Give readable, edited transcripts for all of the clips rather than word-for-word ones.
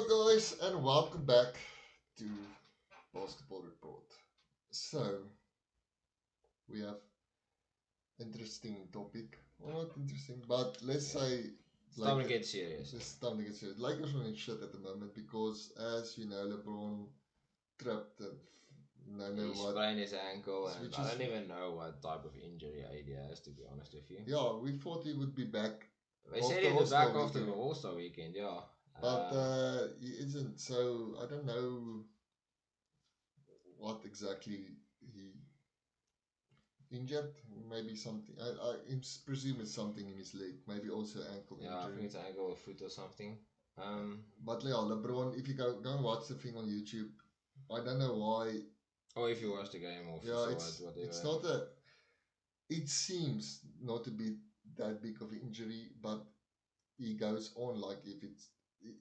Hello, guys, and welcome back to Basketball Report. So, we have interesting topic. Well, not interesting, but let's say It's time to get serious. it's time to get serious. Lakers are in shit at the moment because, as you know, LeBron tripped and He sprained his ankle, and which I is don't even know what type of injury AD has, to be honest with you. yeah. We thought he would be back They after said he was All-Star back after the weekend, All-Star weekend, yeah. but he isn't. So I don't know what exactly he injured. Maybe something. I presume it's something in his leg. Maybe also ankle Yeah, I think injury. it's ankle or foot or something. But yeah, LeBron. If you go and watch the thing on YouTube, I don't know why. Or if you watch the game or if you Yeah, saw it's it, whatever. it's not a. It seems not to be that big of an injury, but he goes on like if it's.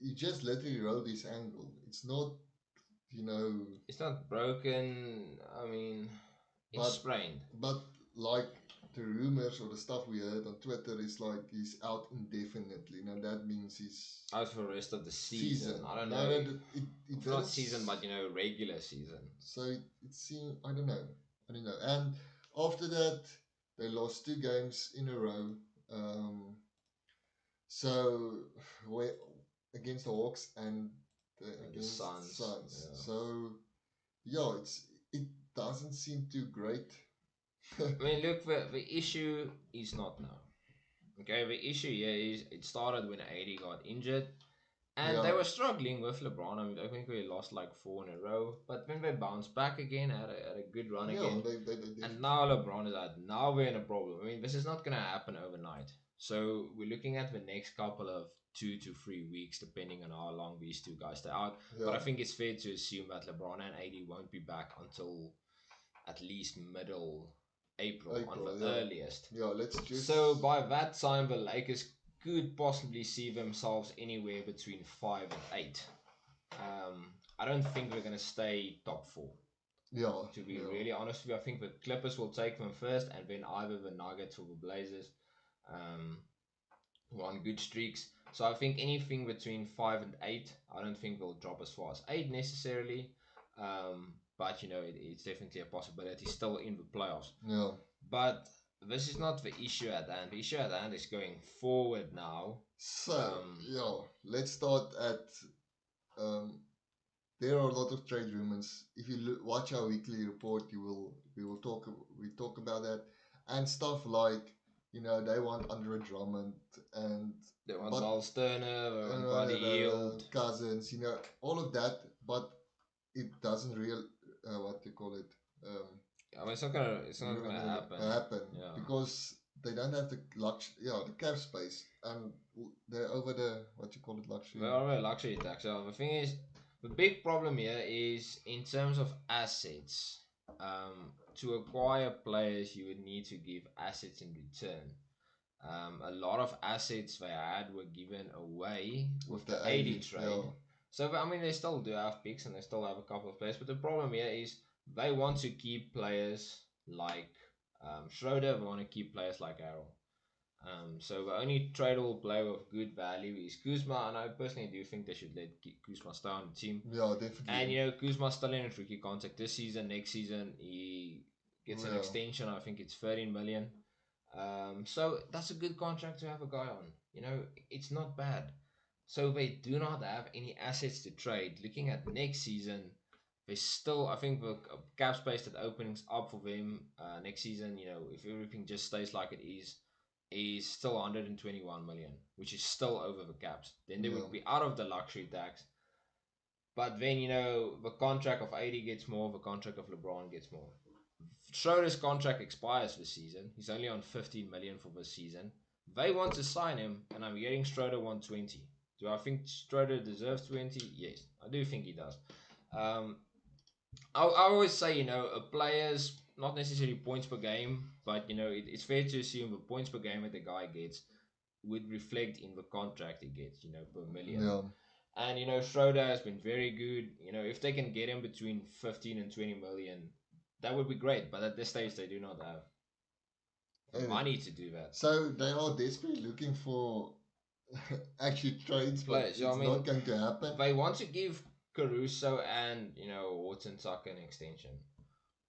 He just literally rolled his ankle. It's not, you know. It's not broken. I mean, it's But sprained. but like the rumors or the stuff we heard on Twitter is like he's out indefinitely. Now that means he's Out for the rest of the season. I don't No, know. no, If it not didn't. season, but regular season. So it seemed, I don't know. I don't know. And after that, they lost 2 games in a row. Um, so we against the Hawks and And the against Suns. Suns. Yeah. So yeah, it doesn't seem too great. I mean, look, the issue is not now. Okay, the issue here is it started when AD got injured, and they Yeah. were struggling with LeBron. I mean, I think they lost like 4 in a row, but then they bounced back again, had a good run Yeah, again, they and now LeBron is out. Now we're in a problem. I mean, this is not gonna happen overnight. So we're looking at the next couple of 2 to 3 weeks, depending on how long these two guys stay out. But I think it's fair to assume that LeBron and AD won't be back until at least middle April on the earliest. Yeah, let's just. So by that time, the Lakers could possibly see themselves anywhere between 5 and 8. I don't think they're gonna stay top 4. Yeah. To be really honest with you, I think the Clippers will take them first, and then either the Nuggets or the Blazers, who are on good streaks. So I think anything between 5 and 8, I don't think they'll drop as far as 8 necessarily. But it's definitely a possibility still in the playoffs. Yeah. But this is not the issue at hand. The issue at hand is going forward now. So let's start at. There are a lot of trade rumors. If you watch our weekly report, we talk about that and stuff like they want Andre Drummond and They want Miles Turner, they want Buddy Hield, Cousins, all of that, but it doesn't what do you call it? I mean, it's not gonna happen because they don't have the the cap space, and they're over the what you call it luxury. They're over luxury tax. So the thing is, the big problem here is in terms of assets. To acquire players, you would need to give assets in return. A lot of assets they had were given away with the AD trade. Yeah. So I mean, they still do have picks and they still have a couple of players, but the problem here is they want to keep players like Schroeder. They want to keep players like Errol. So the only tradable player of good value is Kuzma, and I personally do think they should let Kuzma stay on the team. Yeah, definitely. And Kuzma's still in a tricky contract this season. Next season he gets an extension. I think it's 13 million. So that's a good contract to have a guy on. It's not bad. So they do not have any assets to trade. Looking at next season, they still, I think, the cap space that opens up for them next season. If everything just stays like it is still 121 million, which is still over the caps. Then they would be out of the luxury tax. But then the contract of AD gets more, the contract of LeBron gets more. Schroeder's contract expires this season. He's only on 15 million for this season. They want to sign him, and I'm getting Schroeder 120. Do I think Schroeder deserves 20? Yes, I do think he does. I always say, a player's not necessarily points per game, but it's fair to assume the points per game that the guy gets would reflect in the contract he gets, per million. Yeah. And Schroeder has been very good. If they can get him between 15 and 20 million, that would be great. But at this stage, they do not have money to do that. So they are desperately looking for actually trades, but players. Yeah, I it's not mean, going to happen. they want to give Caruso and Horton Tucker an extension,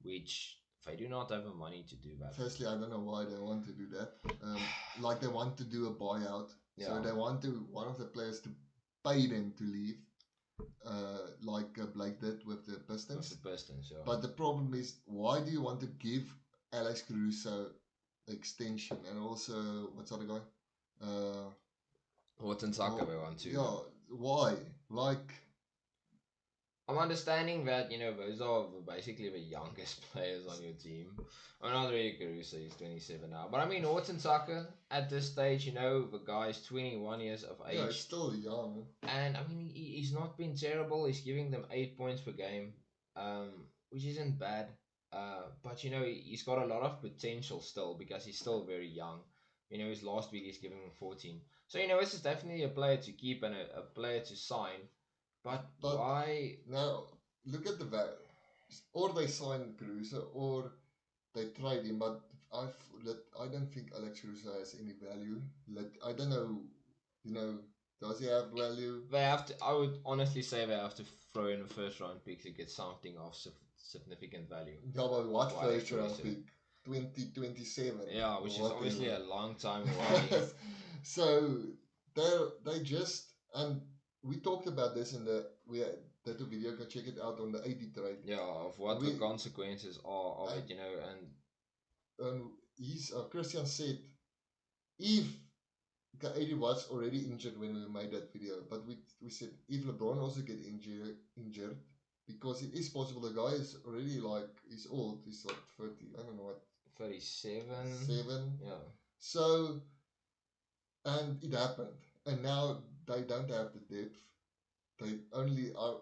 which they do not have the money to do that. Firstly, I don't know why they want to do that. Like they want to do a buyout, so Yeah. they want one of the players to pay them to leave, like Blake did with the Pistons. With the Pistons, yeah. But the problem is, why do you want to give Alex Caruso extension and also what's the other guy? Horton Tucker, they want to. Yeah, why? Like, I'm understanding that those are basically the youngest players on your team. I'm not really Caruso, he's 27 now, but I mean Horton Tucker at this stage, the guy's 21 years of age. yeah, he's still young. And I mean he's not been terrible. He's giving them 8 points per game, which isn't bad. But he's got a lot of potential still because he's still very young. His last week he's giving him 14. So this is definitely a player to keep and a player to sign. But why? Now, look at the value. Or they sign Caruso or they trade him. But I don't think Alex Caruso has any value. I don't know, does he have value? They have to. I would honestly say they have to throw in a first round pick to get something of significant value. Yeah, but what first round pick? 2027. Yeah, which is obviously a long time away. So they just, and we talked about this we did a video. Go check it out on the AD trade. Yeah, of what the consequences are of it, and Christian said if AD was already injured when we made that video, but we said if LeBron also get injured, because it is possible the guy is already he's old, he's like 30, I don't know what, 37. Yeah. So, and it happened, and now they don't have the depth. They only are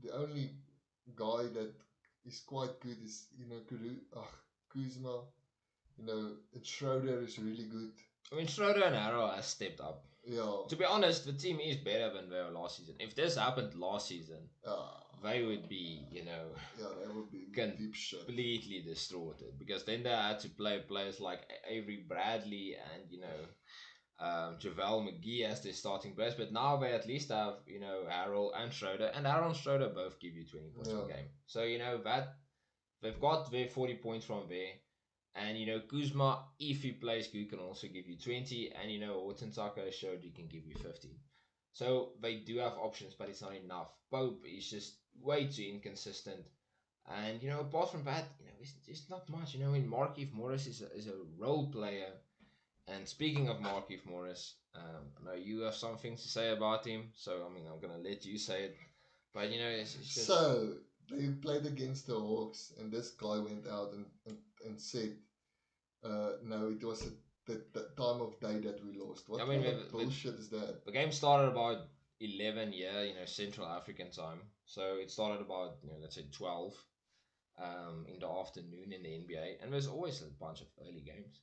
the only guy that is quite good is Kuzma. And Schroeder is really good. I mean, Schroeder and Harrell has stepped up. Yeah. To be honest, the team is better than they were last season. If this happened last season, they would be, they would be deep shit. Completely destroyed because then they had to play players like Avery Bradley and JaVale McGee as their starting players, but now they at least have Harrell and Schroeder, and Harrell and Schroeder both give you 20 points per game. So that they've got their 40 points from there. And Kuzma, if he plays good, can also give you 20. And Horton Tucker showed he can give you 15. So they do have options, but it's not enough. Pope is just way too inconsistent. And apart from that, it's not much. When Markieff Morris is a role player. And speaking of Markieff Morris, I know you have something to say about him. So I'm gonna let you say it. But it's just... So they played against the Hawks, and this guy went out and said, no, it was the time of day that we lost. What kind of bullshit is that? The game started about 11 Central African time. So it started about, let's say 12 in the afternoon in the NBA. And there's always a bunch of early games.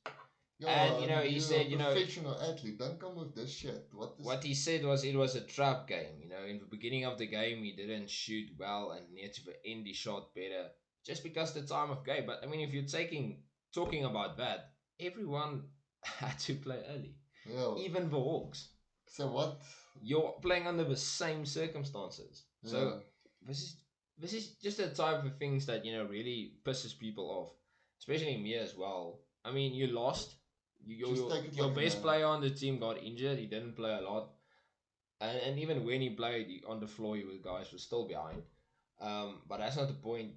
Yeah, and he said, professional athlete, don't come with this shit. What he said was it was a trap game. In the beginning of the game, he didn't shoot well and near to the end he shot better just because the time of game. But if you're talking about that, everyone had to play early. Yeah. Even the Hawks. So what? You're playing under the same circumstances. Yeah. So this is just the type of things that really pisses people off, especially me as well. You lost. Your best player on the team got injured. He didn't play a lot, and even when he played on the floor, you guys were still behind. But that's not the point.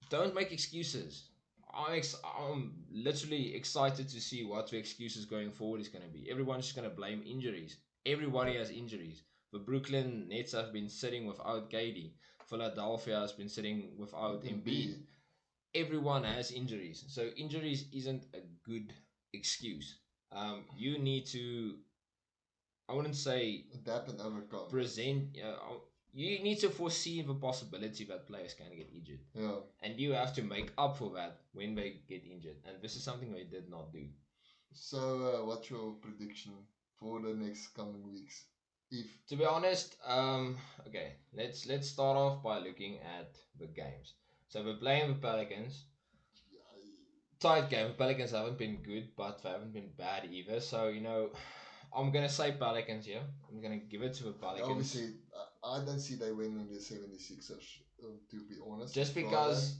Don't make excuses. I'm literally excited to see what the excuses going forward is going to be. Everyone's just going to blame injuries. Everybody has injuries. The Brooklyn Nets have been sitting without KD. Philadelphia has been sitting without Embiid. Everyone has injuries. So injuries isn't a good excuse. You need to, I wouldn't say adapt and overcome. You need to foresee the possibility that players can get injured. Yeah. And you have to make up for that when they get injured. And this is something they did not do. So, what's your prediction for the next coming weeks? To be honest, okay, let's start off by looking at the games. So we're playing the Pelicans. Tight game. The Pelicans haven't been good, but they haven't been bad either. So, I'm gonna say Pelicans here. I'm gonna give it to the Pelicans Obviously, I don't see they winning the 76ers, to be honest, on just Friday. because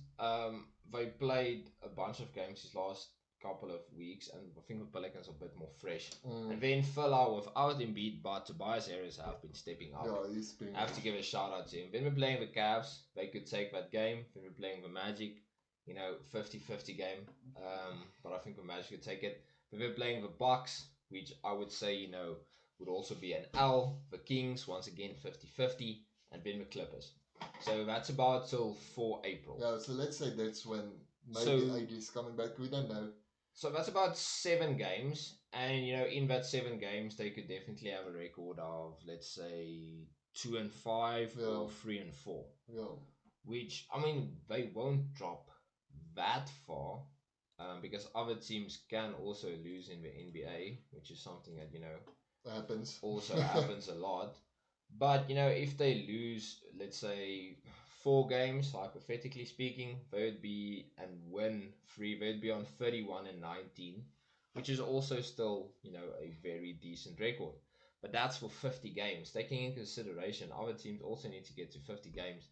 they played a bunch of games these last couple of weeks, and I think the Pelicans are a bit more fresh. And then Phil out without Embiid, but Tobias Harris have been stepping up. Yeah, he's been. I have to give a shout out to him. When we're playing the Cavs, they could take that game. When we're playing the Magic, 50-50 game. But I think the Magic could take it. When we're playing the Bucks, which I would say, would also be an L. The Kings, once again, 50-50. And then the Clippers. So that's about till 4 April. Yeah, so let's say that's when maybe So- AD is coming back. We don't know. So that's about 7 games. And, in that 7 games, they could definitely have a record of, let's say, 2-5 Yeah. or 3-4. Yeah, Which, they won't drop that far, because other teams can also lose in the NBA, which is something that happens. also happens a lot. But if they lose, let's say 4 games, hypothetically speaking, they would be and win 3. They'd be on 31-19, which is also still a very decent record. But that's for 50 games. Taking into consideration, other teams also need to get to 50 games.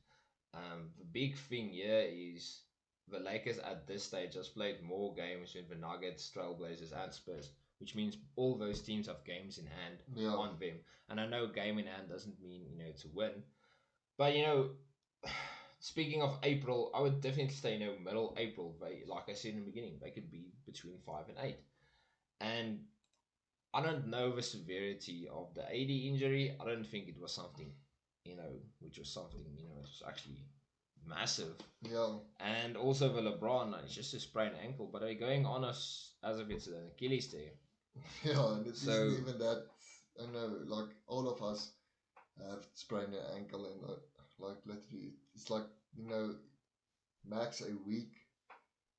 The big thing here is the Lakers at this stage has played more games with the Nuggets, Trailblazers, and Spurs, which means all those teams have games in hand on them. And I know game in hand doesn't mean to win, but speaking of April, I would definitely say middle April. They, like I said in the beginning, they could be between 5 and 8, and I don't know the severity of the AD injury. I don't think it was something, which was something, it was actually massive. Yeah. And also the LeBron, it's just a sprained ankle, but they're going on as if it's an Achilles tear. Yeah, and it So- isn't even that. I know, like all of us have sprained an ankle, and like literally, it's like max a week,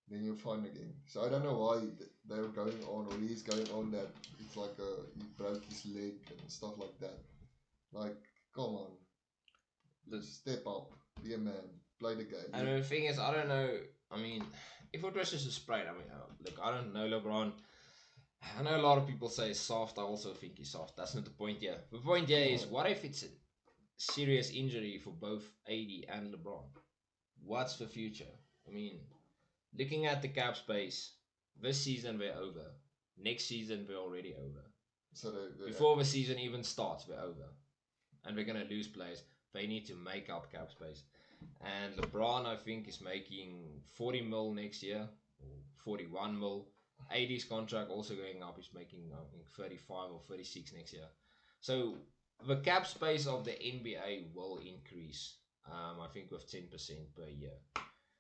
then you're fine again. So I don't know why they're going on, or he's going on that it's like he broke his leg and stuff like that. Like, come on, step up, be a man, play the game. And the thing is, I don't know. If it was just a sprain, look, I don't know LeBron. I know a lot of people say he's soft. I also think he's soft. That's not the point here. The point here is, what if it's a serious injury for both AD and LeBron? What's the future? Looking at the cap space, this season we're over. Next season we're already over. So Before the season even starts, we're over. And we're going to lose players. They need to make up cap space. And LeBron, I think, is making 40 mil next year, or 41 mil. AD's contract also going up. He's making, I think, 35 or 36 next year. So the cap space of the NBA will increase, I think, with 10% per year.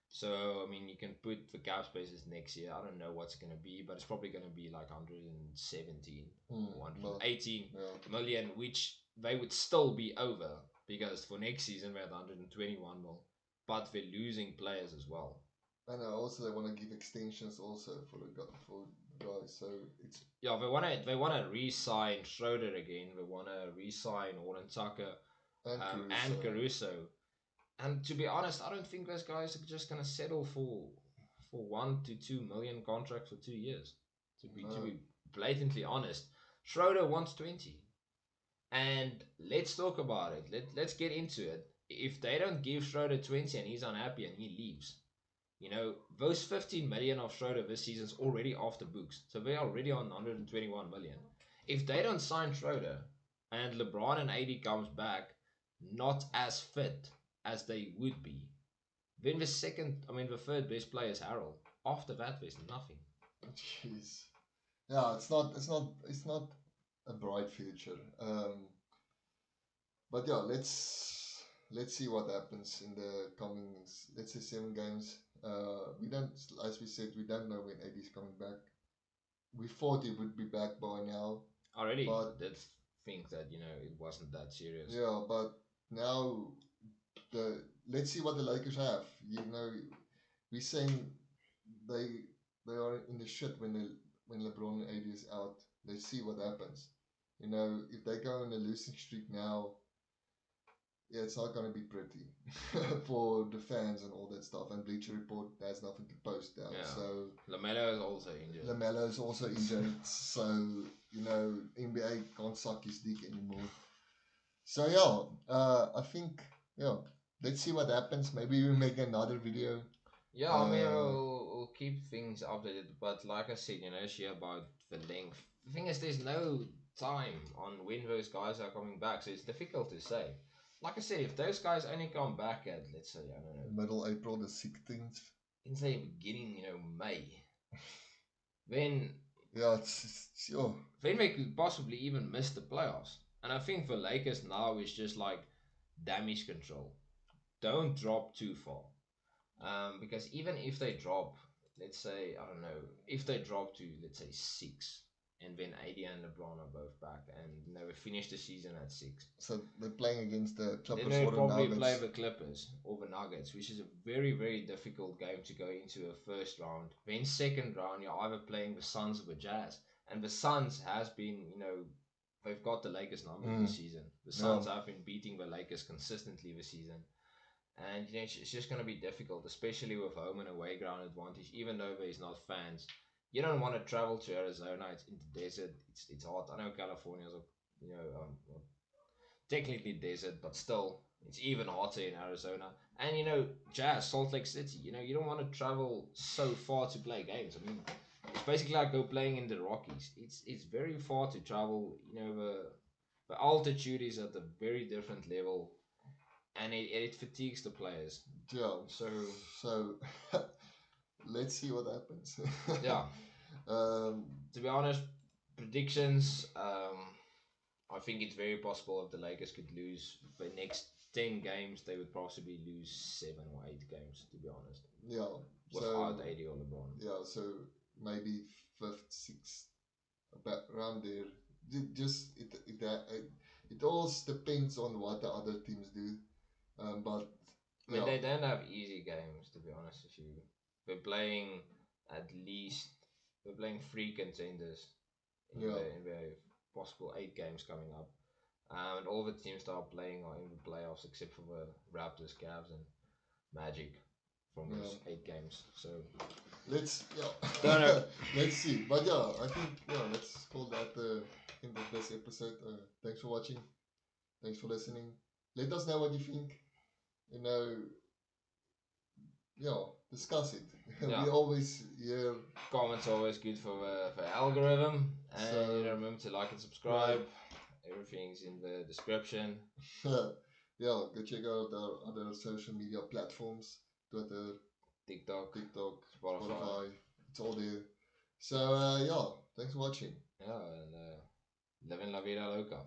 So, you can put the cap spaces next year. I don't know what's going to be, but it's probably going to be like 117 or 118 million, which they would still be over, because for next season we had 121 mil, but we're losing players as well. And also they want to give extensions also for guys. So it's they want to re-sign Schroeder again. They want to re-sign Warren Tucker and Caruso. And to be honest, I don't think those guys are just gonna settle for 1 to 2 million contracts for 2 years. To be blatantly honest, Schroeder wants 20, and let's talk about it. Let's get into it. If they don't give Schroeder 20 and he's unhappy and he leaves, those 15 million of Schroeder this season's already off the books, so they're already on 121 million. If they don't sign Schroeder and LeBron and AD comes back not as fit as they would be, then the third best player is Harold. After that, there's nothing. Jeez. Yeah, it's not a bright future. But yeah, let's see what happens in the coming, let's say, 7 games. We don't, as we said, we don't know when AD is coming back. We thought he would be back by now. Already, but did think that it wasn't that serious. Yeah, but now let's see what the Lakers have. We're saying they are in the shit when LeBron and AD is out. Let's see what happens. If they go on a losing streak now, yeah, it's not going to be pretty for the fans and all that stuff. And Bleacher Report has nothing to post now. Yeah. So LaMelo is also injured. LaMelo is also injured. So, you know, NBA can't suck his dick anymore. So, yeah, I think, yeah, let's see what happens. Maybe we make another video. Yeah, I mean, we'll keep things updated. But like I said, you know, she about the length. The thing is, there's no time on when those guys are coming back. So it's difficult to say. Like I said, if those guys only come back at, let's say, I don't know, middle April the 16th. in say beginning, you know, May, then yeah, it's sure. Then they could possibly even miss the playoffs. And I think for Lakers now is just like damage control. Don't drop too far. Because even if they drop, let's say, I don't know, if they drop to, let's say, 6, and then AD and LeBron are both back, and you know, we finish the season at 6. So they're playing against the Clippers. Then or they the probably Nuggets. play the Clippers or the Nuggets, which is a very, very difficult game to go into a first round. Then second round, you're either playing the Suns or the Jazz. And the Suns has been, you know, they've got the Lakers number this season. The Suns have been beating the Lakers consistently this season. And you know, it's just going to be difficult, especially with home and away ground advantage. Even though there's not fans, you don't want to travel to Arizona. It's in the desert. It's hot. I know California's a, you know, technically desert, but still, it's even hotter in Arizona. And you know, Jazz, Salt Lake City. You know, you don't want to travel so far to play games. I mean, it's basically like go playing in the Rockies. It's very far to travel. You know, the altitude is at a very different level, and it fatigues the players. Yeah. So let's see what happens. Yeah. To be honest, predictions. I think it's very possible if the Lakers could lose the next 10 games, they would possibly lose 7 or 8 games, to be honest. Yeah. Without AD or LeBron. Yeah, so maybe 5th, 6th, about around there. It all depends on what the other teams do. But I mean, they don't have easy games, to be honest. They're playing at least 3 contenders in the possible 8 games coming up. And all the teams that are playing are in the playoffs except for the Raptors, Cavs, and Magic from those 8 games. So let's don't know. Let's see. But yeah, I think let's call that the end of this episode. Thanks for watching. Thanks for listening. Let us know what you think. You know, discuss it. Yeah. We always hear comments always good for algorithm. And so, remember to like and subscribe. Everything's in the description. Yeah, go check out our other social media platforms: Twitter, TikTok, Spotify. It's all there. So thanks for watching. Yeah, and living la vida loca.